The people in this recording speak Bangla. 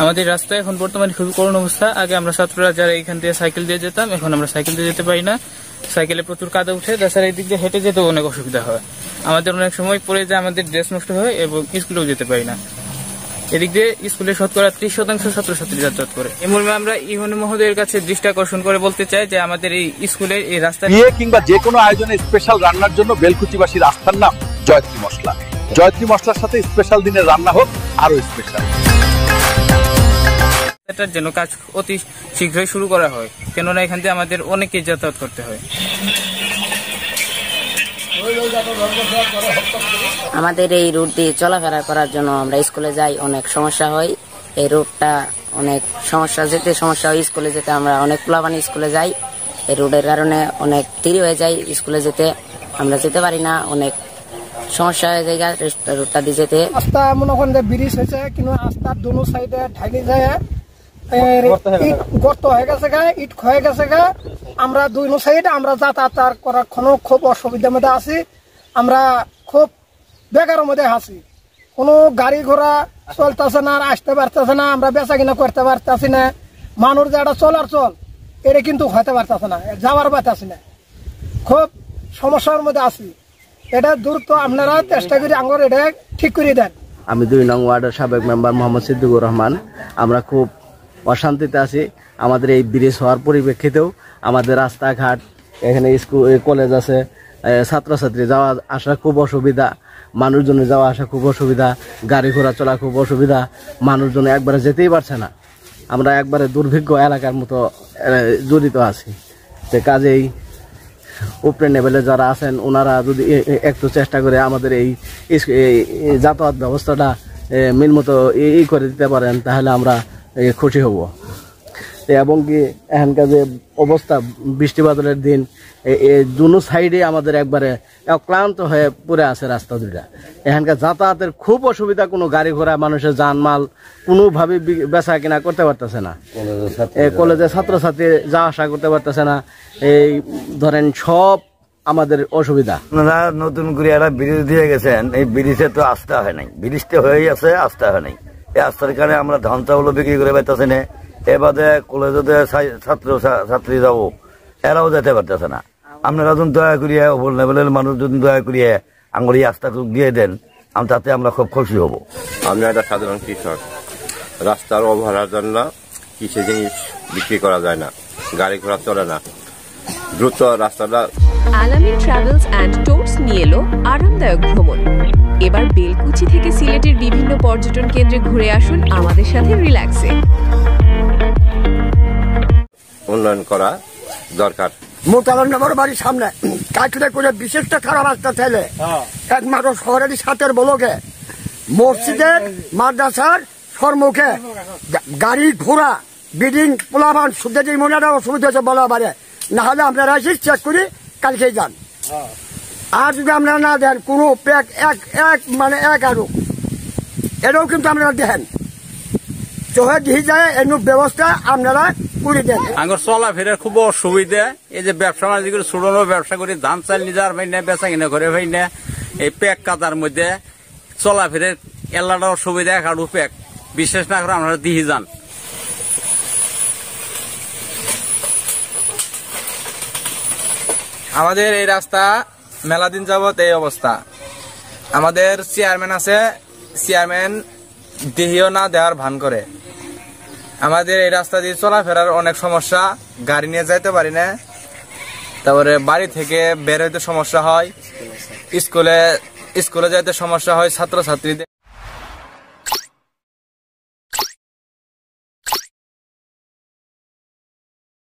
আমাদের রাস্তায় এখন বর্তমানে খুবই করুণ অবস্থা। আগে আমরা ছাত্ররা যারা এখান থেকে সাইকেল দিয়ে যেতাম, এখন আমরা সাইকেল দিয়ে যেতে পারি না। সাইকেলে প্রচুর কাদা উঠে, তাছাড়া এই দিক দিয়ে হেঁটে যেতেও অনেক অসুবিধা হয়। আমাদের অনেক সময় পড়ে যায়, আমাদের ড্রেস নষ্ট হয় এবং স্কুলেও যেতে পারি না। এদিক দিয়ে স্কুলে শতকরা 30% ছাত্রছাত্রী যাতায়াত করে। এই মর্মে আমরা ইউনি মহোদয়ের কাছে দৃষ্টি আকর্ষণ করে বলতে চাই যে আমাদের এই স্কুলের এই রাস্তা বিয়ে কিংবা যে কোনো আয়োজনে স্পেশাল রান্নার জন্য বেলকুচিবাসীর আস্থার নাম জয়ত্রী মশলা। জয়ত্রী মশলার সাথে স্পেশাল দিনের রান্না হোক আরো স্পেশাল। এটার জন্য কাজ অতি শীঘ্রই শুরু করা হয়, কেননা এখান থেকে আমাদের অনেকেই যাতায়াত করতে হয়। আমাদের এই রুট দিয়ে চলাফেরা করার জন্য আমরা স্কুলে যাই, অনেক সমস্যা হয়। এই রুটটা অনেক সমস্যা, যেতে সমস্যা হয়। স্কুলে যেতে আমরা অনেক পোলাপানি স্কুলে যাই, এই রুটের কারণে অনেক দেরি হয়ে যায় স্কুলে যেতে, আমরা যেতে পারি না, অনেক সমস্যা হয়ে যায় রুটটা দিয়ে যেতে। রাস্তা মনে করেন যে ব্রিজ হয়েছে, কিন্তু রাস্তার দুনো সাইডে ঢাকি যায় গর্ত হয়ে গেছে গা, ইট ক্ষয়ে গেছে গা। আমরা দুই সাইডে আমরা যাতায়াত করার খুব অসুবিধার মধ্যে আছি। আমরা খুব বেকারের মধ্যে আছি, কোনো গাড়ি ঘোড়া চলতেছে না, আসতে পারতেছে না, আমরা বেচা কিনা করতে পারতেছি না। মানুষ যে একটা চলার চল এটা কিন্তু হতে পারতেছে না, যাওয়ার পারতেছি না, খুব সমস্যার মধ্যে আছি। এটা দ্রুত আপনারা চেষ্টা করে আঙ্গর এটা ঠিক করে দেন। আমি 2 নং ওয়ার্ডের সাবেক মেম্বার মোহাম্মদ সিদ্দিকুর রহমান। আমরা খুব অশান্তিতে আছি। আমাদের এই ব্রিজ হওয়ার পরিপ্রেক্ষিতেও আমাদের রাস্তাঘাট, এখানে স্কুল কলেজ আছে, ছাত্রছাত্রী যাওয়া আসা খুব অসুবিধা, মানুষজনের যাওয়া আসা খুব অসুবিধা, গাড়ি ঘোড়া চলা খুব অসুবিধা, মানুষজন একবারে যেতেই পারছে না। আমরা একবারে দুর্ভিক্ষ এলাকার মতো জড়িত আছি। তো কাজেই উপরে লেভেলে যারা আছেন ওনারা যদি একটু চেষ্টা করে আমাদের এই যাতায়াত ব্যবস্থাটা মিল মতো করে দিতে পারেন তাহলে আমরা খুশি হব। এবং কি এখানকার যে অবস্থা, বৃষ্টি বাদলের দিন, দুনো সাইডে আমাদের একবারে ক্লান্ত হয়ে পড়ে আছে রাস্তা দুইটা। এখানকার যাতায়াতের খুব অসুবিধা, কোনো গাড়ি ঘোড়া, মানুষের যানমাল কোনোভাবে বেচা কিনা করতে পারতেছে না। কলেজে ছাত্রছাত্রী যাওয়া আসা করতে পারতেছে না। এই ধরেন সব আমাদের অসুবিধা। আপনারা নতুন করে একটা ব্রিজ দিয়ে গেছেন, এই ব্রিজে তো আস্থা হয় নাই, ব্রিজটা হয়েই আছে, আস্থা হয় নাই। এই আস্থার কারণে আমরা ধান চাউল বিক্রি করে পাইতেছি না। এবারে কলেজে ছাত্রী যাবো, এরাও যেতে পারতেছে না। আপনারা যদি দয়া করিয়ে ওপর লেভেলের মানুষ যদি দয়া করিয়ে আঙুরি আস্থাটুক দিয়ে দেন, তাতে আমরা খুব খুশি হব। আমি একটা সাধারণ কৃষক, রাস্তার অবহেলার জন্য কৃষি জিনিস বিক্রি করা যায় না, গাড়ি ঘোড়া চলে না, দ্রুত রাস্তাটা। আলামিন ট্রাভেলস অ্যান্ড ট্যুরস নিয়ে এলো আরামদায়ক ভ্রমণ। এবার বেলকুচি থেকে সিলেটের বিভিন্ন পর্যটন কেন্দ্রে ঘুরে আসুন আমাদের সাথে রিল্যাক্সে। উন্নয়ন করা দরকার। মোতালার বাড়ির সামনে কাঠুরে করে বিশেষটা খারাপ রাস্তা ছেলে একমাত্র শহরের সাথের বলকে মসজিদের মাদ্রাসার সম্মুখে গাড়ি ঘোড়া বিল্ডিং পোলাবান সুদের মনে অসুবিধা হচ্ছে বলা পারে না হলে আপনারা এসে চেক করি কালকেই যান। আর যদি আপনারা না দেন কোনো প্যাক এক মানে এক আরো এটাও কিন্তু আপনারা দেন চোখে দিয়ে যায় এর ব্যবস্থা আপনারা করে দেন। আমার চলাফেরার খুব অসুবিধা। এই যে ব্যবসা বাণিজ্য করে ছোট ব্যবসা করি, ধান চাল নিজের ভাই না, বেচা কিনা করে ভাই না, এই প্যাক কাতার মধ্যে চলাফেরার এলাকার অসুবিধা। কারো প্যাক বিশেষ না করে আপনারা দিয়ে যান। আমাদের এই রাস্তা মেলা দিন যাবত এই অবস্থা। আমাদের চেয়ারম্যান আছে, চেয়ারম্যান দেহিও না দেওয়ার ভান করে। আমাদের এই রাস্তা দিয়ে চলাফেরার অনেক সমস্যা, গাড়ি নিয়ে যাইতে পারি না, তারপরে বাড়ি থেকে বের হইতে সমস্যা হয়, স্কুলে যাইতে সমস্যা হয় ছাত্রছাত্রীদের।